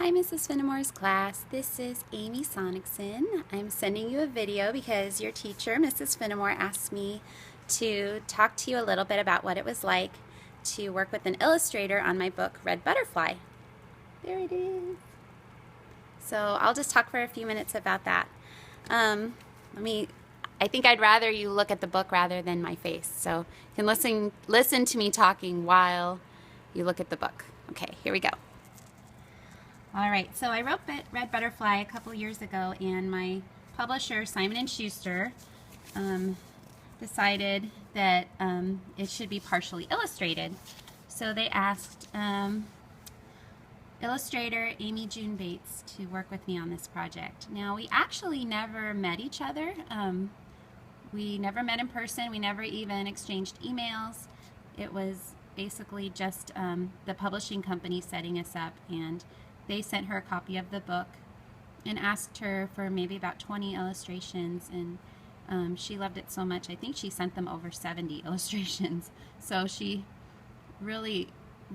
Hi, Mrs. Finnamore's class. This is Amy Sonicson. I'm sending you a video because your teacher, Mrs. Finnamore, asked me to talk to you a little bit about what it was like to work with an illustrator on my book, Red Butterfly. There it is. So I'll just talk for a few minutes about that. I think I'd rather you look at the book rather than my face. So you can listen to me talking while you look at the book. Okay, here we go. All right, so I wrote Red Butterfly a couple years ago, and my publisher, Simon & Schuster, decided that it should be partially illustrated. So they asked illustrator Amy June Bates to work with me on this project. Now, we actually never met each other. We never met in person. We never even exchanged emails. It was basically just the publishing company setting us up, and they sent her a copy of the book and asked her for maybe about 20 illustrations, and she loved it so much. I think she sent them over 70 illustrations. So she really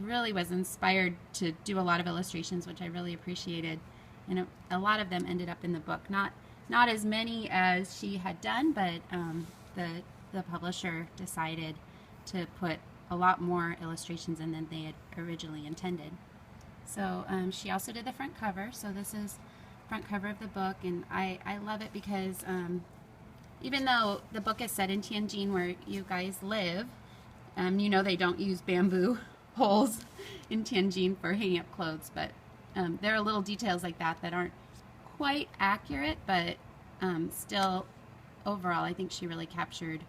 was inspired to do a lot of illustrations, which I really appreciated. And a lot of them ended up in the book. Not as many as she had done, but the publisher decided to put a lot more illustrations in than they had originally intended. So she also did the front cover. So this is front cover of the book, and I love it because even though the book is set in Tianjin, where you guys live, you know they don't use bamboo poles in Tianjin for hanging up clothes, but there are little details like that that aren't quite accurate, but still overall I think she really captured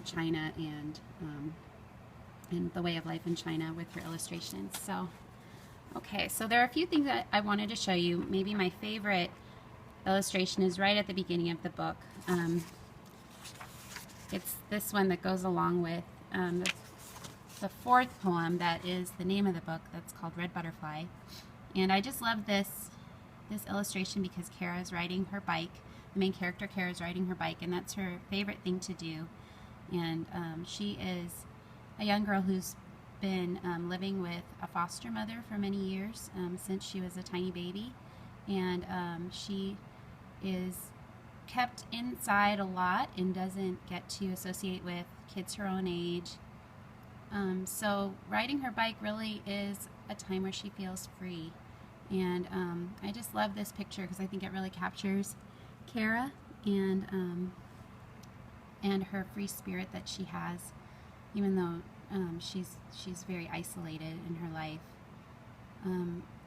China and the way of life in China with her illustrations. So okay, so there are a few things that I wanted to show you. Maybe my favorite illustration is right at the beginning of the book. It's this one that goes along with the fourth poem that is the name of the book, that's called Red Butterfly. And I just love this illustration because Kara is riding her bike. The main character, Kara, is riding her bike, and that's her favorite thing to do. And she is a young girl who's been living with a foster mother for many years, since she was a tiny baby, and she is kept inside a lot and doesn't get to associate with kids her own age. So riding her bike really is a time where she feels free, and I just love this picture because I think it really captures Kara and her free spirit that she has, even though she's very isolated in her life.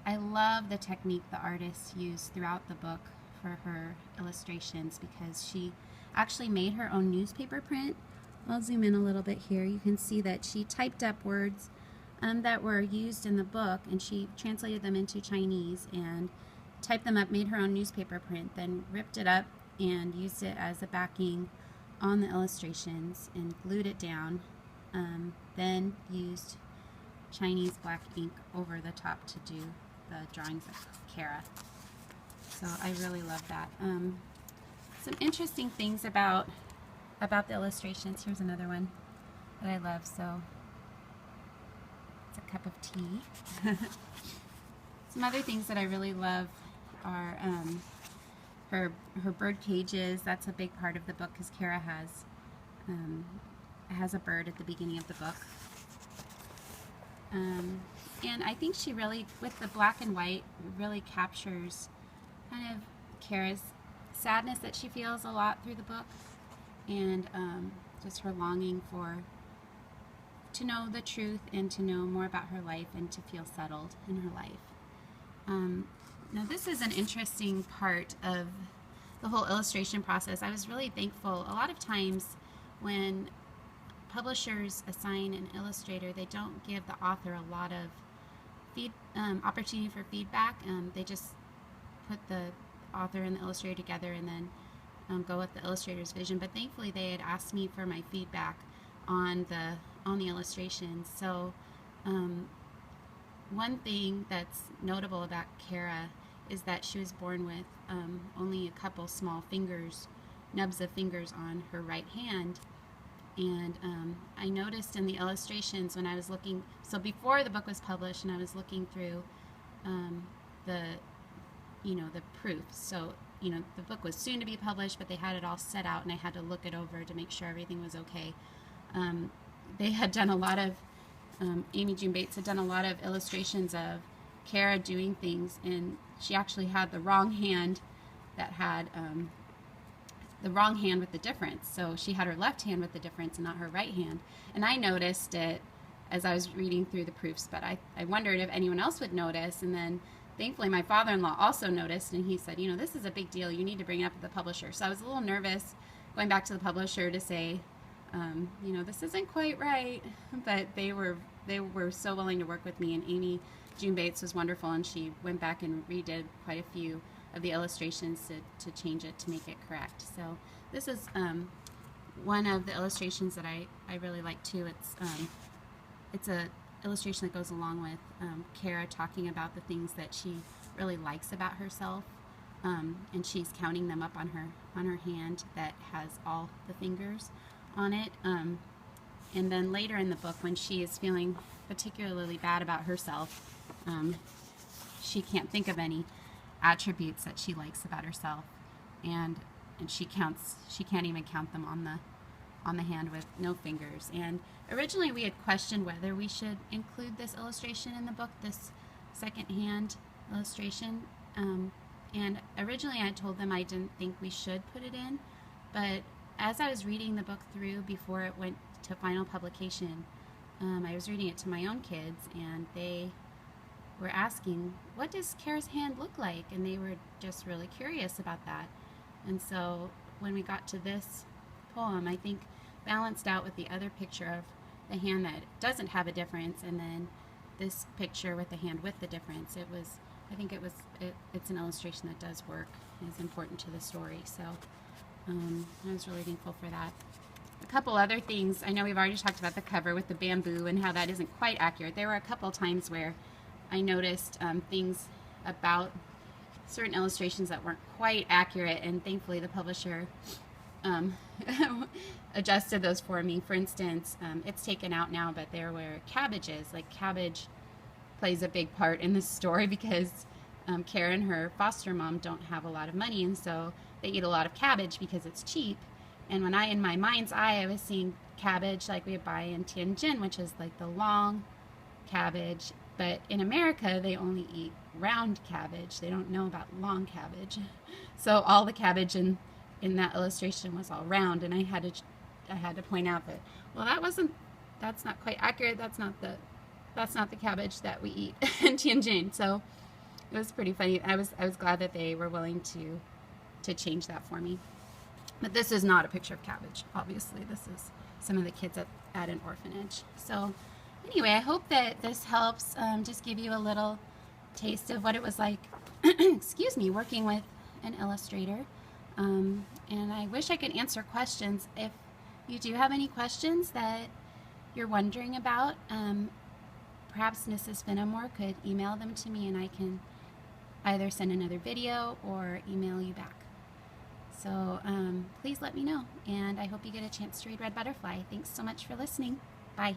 I love the technique the artist used throughout the book for her illustrations because she actually made her own newspaper print. I'll zoom in a little bit here. You can see that she typed up words that were used in the book, and she translated them into Chinese and typed them up, made her own newspaper print, then ripped it up and used it as a backing on the illustrations and glued it down. Then used Chinese black ink over the top to do the drawings of Kara. So I really love that. Some interesting things about the illustrations. Here's another one that I love. So it's a cup of tea. Some other things that I really love are her bird cages. That's a big part of the book because Kara has a bird at the beginning of the book. And I think she really, with the black and white, really captures kind of Kara's sadness that she feels a lot through the book, and just her longing to know the truth and to know more about her life and to feel settled in her life. Now this is an interesting part of the whole illustration process. I was really thankful. A lot of times when publishers assign an illustrator, they don't give the author a lot of opportunity for feedback. They just put the author and the illustrator together and then go with the illustrator's vision. But thankfully they had asked me for my feedback on the illustrations. So one thing that's notable about Kara is that she was born with only a couple small fingers, nubs of fingers on her right hand. And I noticed in the illustrations when I was looking, so before the book was published and I was looking through the, you know, the proofs. So, you know, the book was soon to be published, but they had it all set out, and I had to look it over to make sure everything was okay. They had done a lot of, Amy June Bates had done a lot of illustrations of Kara doing things, and she actually had the wrong hand that had the wrong hand with the difference. So she had her left hand with the difference and not her right hand. And I noticed it as I was reading through the proofs, but I wondered if anyone else would notice. And then thankfully my father-in-law also noticed, and he said, you know, this is a big deal. You need to bring it up with the publisher. So I was a little nervous going back to the publisher to say, you know, this isn't quite right, but they were so willing to work with me, and Amy June Bates was wonderful, and she went back and redid quite a few of the illustrations to change it to make it correct. So this is one of the illustrations that I really like too. It's a illustration that goes along with Kara talking about the things that she really likes about herself, and she's counting them up on her hand that has all the fingers on it. And then later in the book, when she is feeling particularly bad about herself, she can't think of any attributes that she likes about herself, and she can't even count them on the hand with no fingers. And originally we had questioned whether we should include this illustration in the book, this second hand illustration, and originally I told them I didn't think we should put it in, but as I was reading the book through before it went to final publication, I was reading it to my own kids, and they were asking, what does Kara's hand look like? And they were just really curious about that. And so when we got to this poem, I think balanced out with the other picture of the hand that doesn't have a difference, and then this picture with the hand with the difference, it's an illustration that does work and is important to the story. So I was really thankful for that. A couple other things. I know we've already talked about the cover with the bamboo and how that isn't quite accurate. There were a couple times where I noticed things about certain illustrations that weren't quite accurate, and thankfully the publisher adjusted those for me. For instance, it's taken out now, but there were cabbages. Like, cabbage plays a big part in this story because Kara and her foster mom don't have a lot of money, and so they eat a lot of cabbage because it's cheap. And when in my mind's eye, I was seeing cabbage like we buy in Tianjin, which is like the long cabbage. But in America, they only eat round cabbage. They don't know about long cabbage. So all the cabbage in that illustration was all round, and I had to point out that, well, that's not quite accurate. That's not the cabbage that we eat in Tianjin. So it was pretty funny. I was glad that they were willing to change that for me. But this is not a picture of cabbage, obviously. This is some of the kids at an orphanage. So anyway, I hope that this helps just give you a little taste of what it was like, excuse me, working with an illustrator. And I wish I could answer questions. If you do have any questions that you're wondering about, perhaps Mrs. Finnamore could email them to me, and I can either send another video or email you back. So please let me know, and I hope you get a chance to read Red Butterfly. Thanks so much for listening. Bye.